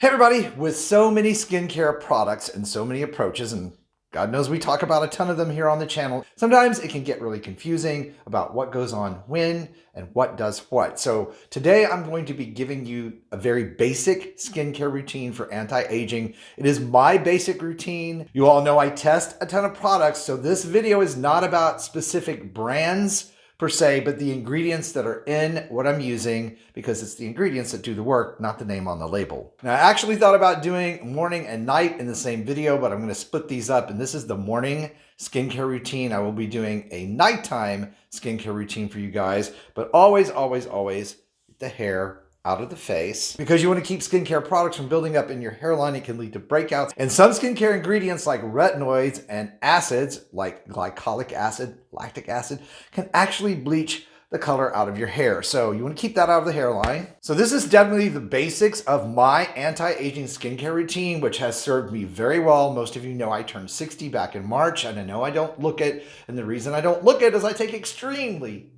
Hey everybody, with so many skincare products and so many approaches, and God knows we talk about a ton of them here on the channel, sometimes it can get really confusing about what goes on when and what does what. So today I'm going to be giving you a very basic skincare routine for anti-aging. It is my basic routine. You all know I test a ton of products, so this video is not about specific brands per se, but the ingredients that are in what I'm using, because it's the ingredients that do the work, not the name on the label. Now, I actually thought about doing morning and night in the same video, but I'm going to split these up, and this is the morning skincare routine. I will be doing a nighttime skincare routine for you guys, but always, always, always get the hair out of the face, because you want to keep skincare products from building up in your hairline. It can lead to breakouts. And some skincare ingredients like retinoids and acids like glycolic acid, lactic acid, can actually bleach the color out of your hair. So you want to keep that out of the hairline. So this is definitely the basics of my anti-aging skincare routine, which has served me very well. Most of you know I turned 60 back in March, and I know I don't look it. And the reason I don't look it is I take extremely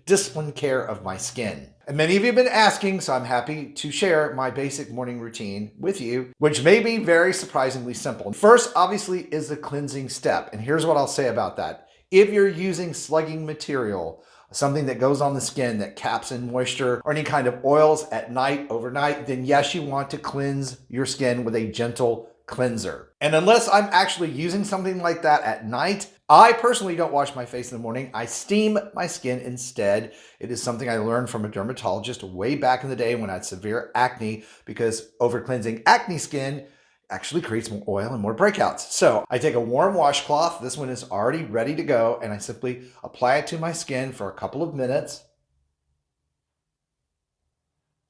disciplined care of my skin. And many of you have been asking, so I'm happy to share my basic morning routine with you, which may be very surprisingly simple. First, obviously, is the cleansing step. And here's what I'll say about that. If you're using slugging material, something that goes on the skin that caps in moisture, or any kind of oils at night, overnight, then yes, you want to cleanse your skin with a gentle cleanser. And unless I'm actually using something like that at night, I personally don't wash my face in the morning. I steam my skin instead. It is something I learned from a dermatologist way back in the day when I had severe acne, because over cleansing acne skin actually creates more oil and more breakouts. So I take a warm washcloth. This one is already ready to go, and I simply apply it to my skin for a couple of minutes.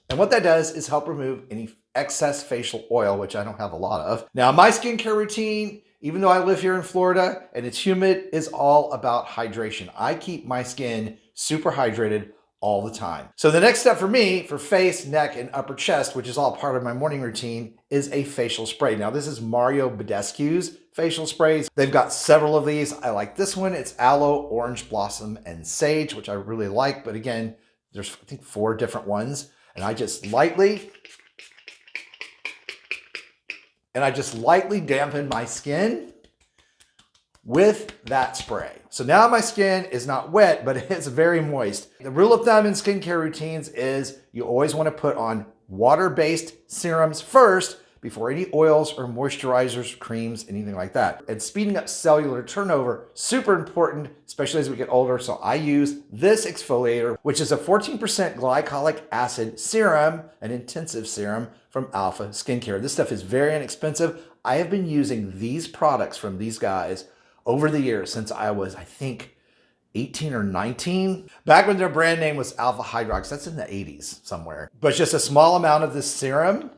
And what that does is help remove any excess facial oil, which I don't have a lot of. Now, my skincare routine, even though I live here in Florida and it's humid, is all about hydration. I keep my skin super hydrated all the time. So the next step for me, for face, neck, and upper chest, which is all part of my morning routine, is a facial spray. Now, this is Mario Badescu's facial sprays. They've got several of these. I like this one. It's aloe, orange blossom, and sage, which I really like. But again, there's I think 4 different ones. And I just lightly dampen my skin with that spray. So now my skin is not wet, but it's very moist. The rule of thumb in skincare routines is you always want to put on water-based serums first before any oils or moisturizers, creams, anything like that. And speeding up cellular turnover, super important, especially as we get older. So I use this exfoliator, which is a 14% glycolic acid serum, an intensive serum from Alpha Skincare. This stuff is very inexpensive. I have been using these products from these guys over the years since I was, I think, 18 or 19, back when their brand name was Alpha Hydrox. That's in the 80s somewhere. But just a small amount of this serum,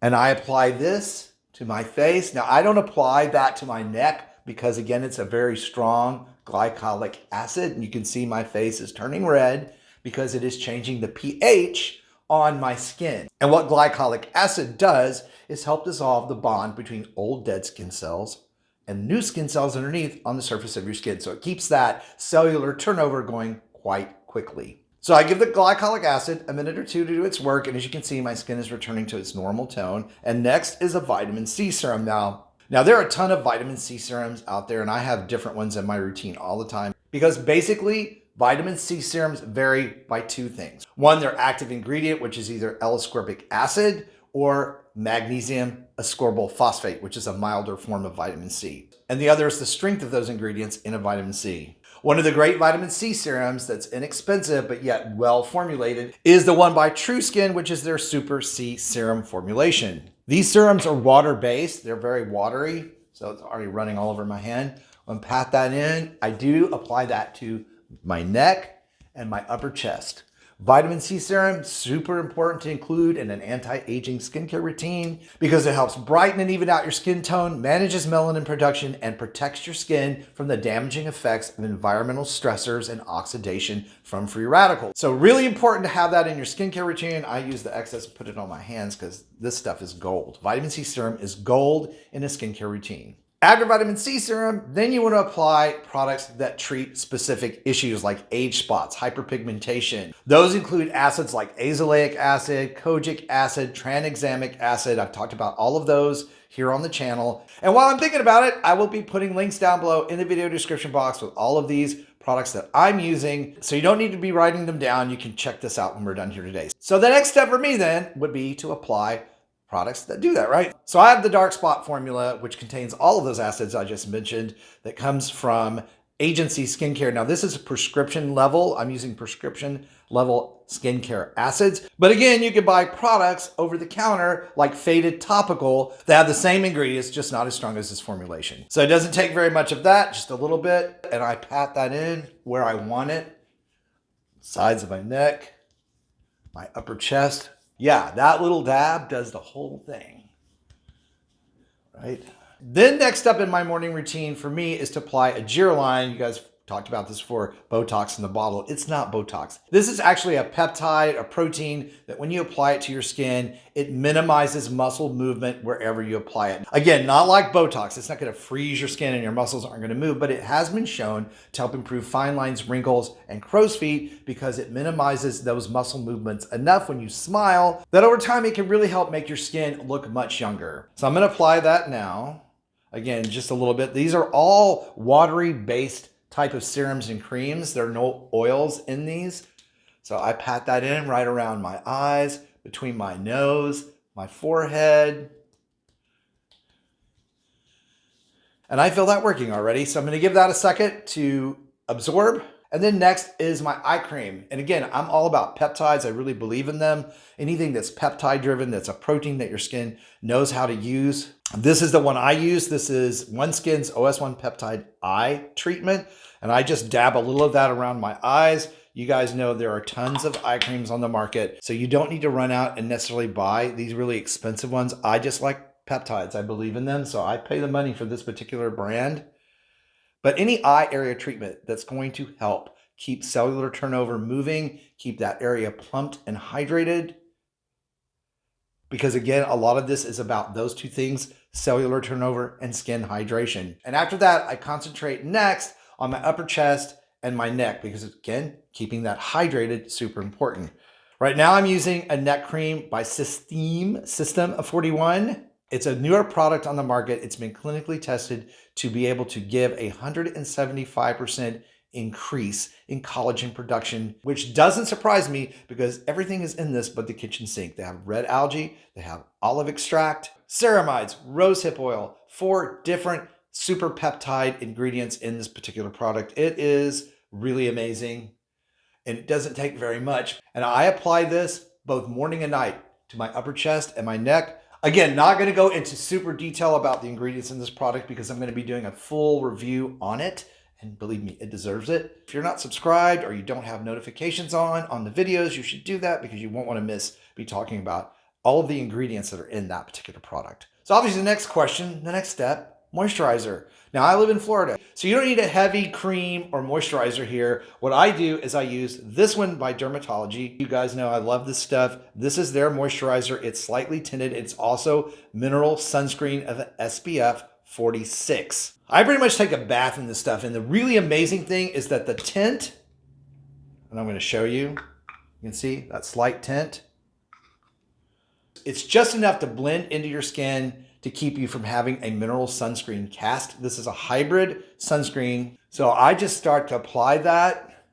and I apply this to my face. Now, I don't apply that to my neck because, again, it's a very strong glycolic acid. And you can see my face is turning red because it is changing the pH on my skin. And what glycolic acid does is help dissolve the bond between old dead skin cells and new skin cells underneath on the surface of your skin. So it keeps that cellular turnover going quite quickly. So I give the glycolic acid a minute or 2 to do its work, and as you can see, my skin is returning to its normal tone. And next is a vitamin C serum. Now there are a ton of vitamin C serums out there, and I have different ones in my routine all the time, because basically vitamin C serums vary by 2 things. One, their active ingredient, which is either L-ascorbic acid or magnesium ascorbyl phosphate, which is a milder form of vitamin C. And the other is the strength of those ingredients in a vitamin C. One of the great vitamin C serums that's inexpensive but yet well formulated is the one by True Skin, which is their Super C Serum formulation. These serums are water-based. They're very watery, so it's already running all over my hand. I'm gonna pat that in. I do apply that to my neck and my upper chest. Vitamin C serum, super important to include in an anti-aging skincare routine because it helps brighten and even out your skin tone, manages melanin production, and protects your skin from the damaging effects of environmental stressors and oxidation from free radicals. So really important to have that in your skincare routine. I use the excess and put it on my hands because this stuff is gold. Vitamin C serum is gold in a skincare routine. After vitamin C serum, then you want to apply products that treat specific issues like age spots, hyperpigmentation. Those include acids like azelaic acid, kojic acid, tranexamic acid. I've talked about all of those here on the channel. And while I'm thinking about it, I will be putting links down below in the video description box with all of these products that I'm using. So you don't need to be writing them down. You can check this out when we're done here today. So the next step for me then would be to apply products that do that, right? So I have the dark spot formula, which contains all of those acids I just mentioned, that comes from Agency Skincare. Now this is a prescription level. I'm using prescription level skincare acids. But again, you can buy products over the counter like Faded Topical that have the same ingredients, just not as strong as this formulation. So it doesn't take very much of that, just a little bit. And I pat that in where I want it. Sides of my neck, my upper chest. Yeah, that little dab does the whole thing, right? Then next up in my morning routine for me is to apply a Gyrline. You guys talked about this before, Botox in the bottle. It's not Botox. This is actually a peptide, a protein that when you apply it to your skin, it minimizes muscle movement wherever you apply it. Again, not like Botox. It's not going to freeze your skin and your muscles aren't going to move, but it has been shown to help improve fine lines, wrinkles, and crow's feet because it minimizes those muscle movements enough when you smile that over time it can really help make your skin look much younger. So I'm going to apply that now. Again, just a little bit. These are all watery based type of serums and creams. There are no oils in these. So I pat that in right around my eyes, between my nose, my forehead. And I feel that working already. So I'm going to give that a second to absorb. And then next is my eye cream. And again, I'm all about peptides. I really believe in them. Anything that's peptide driven, that's a protein that your skin knows how to use. This is the one I use. This is OneSkin's OS1 Peptide Eye Treatment. And I just dab a little of that around my eyes. You guys know there are tons of eye creams on the market. So you don't need to run out and necessarily buy these really expensive ones. I just like peptides. I believe in them. So I pay the money for this particular brand. But any eye area treatment that's going to help keep cellular turnover moving, keep that area plumped and hydrated. Because again, a lot of this is about those two things, cellular turnover and skin hydration. And after that, I concentrate next on my upper chest and my neck because again, keeping that hydrated is super important. Right now I'm using a neck cream by System of 41. It's a newer product on the market. It's been clinically tested to be able to give a 175% increase in collagen production, which doesn't surprise me because everything is in this but the kitchen sink. They have red algae, they have olive extract, ceramides, rosehip oil, 4 different super peptide ingredients in this particular product. It is really amazing and it doesn't take very much. And I apply this both morning and night to my upper chest and my neck. Again, not going to go into super detail about the ingredients in this product because I'm going to be doing a full review on it. And believe me, it deserves it. If you're not subscribed or you don't have notifications on the videos, you should do that because you won't want to miss me talking about all of the ingredients that are in that particular product. So obviously the next question, the next step, moisturizer. Now I live in Florida, so you don't need a heavy cream or moisturizer here. What I do is I use this one by Dermatology. You guys know I love this stuff. This is their moisturizer. It's slightly tinted. It's also mineral sunscreen of SPF 46. I pretty much take a bath in this stuff. And the really amazing thing is that the tint, and I'm going to show you, you can see that slight tint. It's just enough to blend into your skin to keep you from having a mineral sunscreen cast. This is a hybrid sunscreen. So I just start to apply that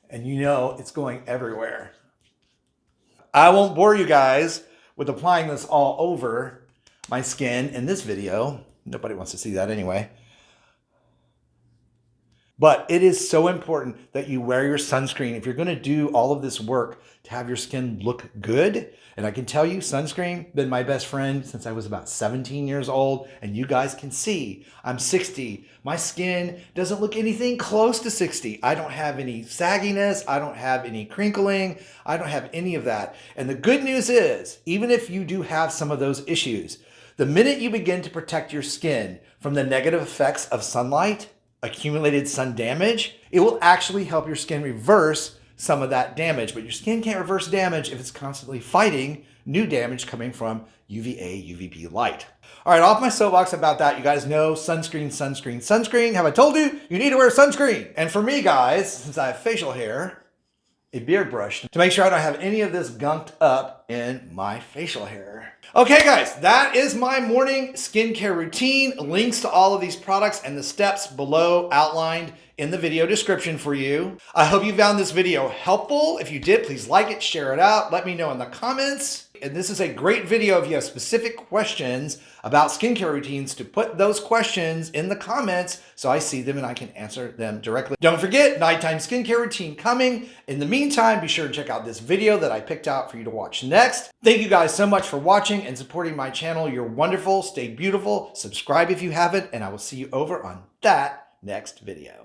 and you know it's going everywhere. I won't bore you guys with applying this all over my skin in this video. Nobody wants to see that anyway. But it is so important that you wear your sunscreen. If you're going to do all of this work to have your skin look good, and I can tell you sunscreen been my best friend since I was about 17 years old, and you guys can see I'm 60. My skin doesn't look anything close to 60. I don't have any sagginess. I don't have any crinkling. I don't have any of that. And the good news is, even if you do have some of those issues, the minute you begin to protect your skin from the negative effects of sunlight, accumulated sun damage, it will actually help your skin reverse some of that damage. But your skin can't reverse damage if it's constantly fighting new damage coming from UVA, UVB light. All right, off my soapbox about that. You guys know sunscreen, sunscreen, sunscreen. Have I told you? You need to wear sunscreen. And for me, guys, since I have facial hair, a beard brush to make sure I don't have any of this gunked up in my facial hair. Okay, guys, that is my morning skincare routine. Links to all of these products and the steps below outlined in the video description for you. I hope you found this video helpful. If you did, please like it, share it out. Let me know in the comments. And this is a great video if you have specific questions about skincare routines to put those questions in the comments so I see them and I can answer them directly. Don't forget, nighttime skincare routine coming. In the meantime, be sure to check out this video that I picked out for you to watch next. Thank you guys so much for watching and supporting my channel. You're wonderful. Stay beautiful. Subscribe if you haven't, and I will see you over on that next video.